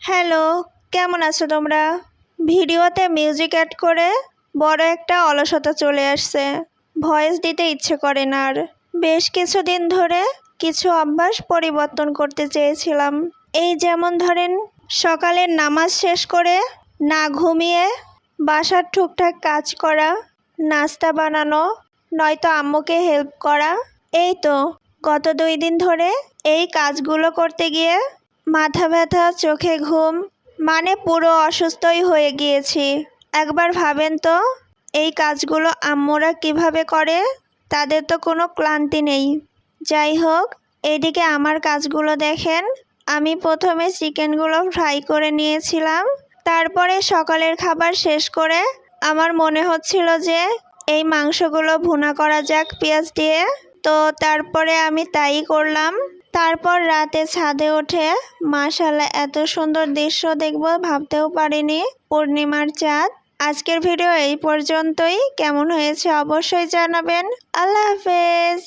Hello, কেমন আছো তোমরা? ভিডিওতে মিউজিক অ্যাড করে বড় একটা অলসতা চলে আসছে। ভয়েস দিতে ইচ্ছে করে না আর। বেশ কিছুদিন ধরে কিছু অভ্যাস পরিবর্তন করতে চেয়েছিলাম। এই যেমন ধরেন, সকালের নামাজ শেষ করে না ঘুমিয়ে বাসার টুকটাক কাজ করা, নাস্তা বানানো, নয়তো আম্মুকে হেল্প করা। এই তো গত 2 দিন ধরে এই কাজগুলো করতে গিয়ে মাথা ব্যথা, চোখে ঘুম, মানে পুরো অসুস্থই হয়ে গিয়েছি। একবার ভাবেন তো, এই কাজগুলো আম্মুরা কিভাবে করে? তাদের তো কোনো ক্লান্তি নেই। যাই হোক, এদিকে আমার কাজগুলো দেখেন। আমি প্রথমে চিকেনগুলো ফ্রাই করে নিয়েছিলাম। তারপরে সকালের খাবার শেষ করে আমার মনে হচ্ছিল যে এই মাংসগুলো ভুনা করা যাক পেঁয়াজ দিয়ে। তো তারপরে আমি তাই করলাম। তারপর রাতে ছাদে উঠে মাশাআল্লাহ এত সুন্দর দৃশ্য দেখবো ভাবতেও পারিনি। পূর্ণিমার চাঁদ। আজকের ভিডিও এই পর্যন্তই। কেমন হয়েছে অবশ্যই জানাবেন। আল্লাহ হাফেজ।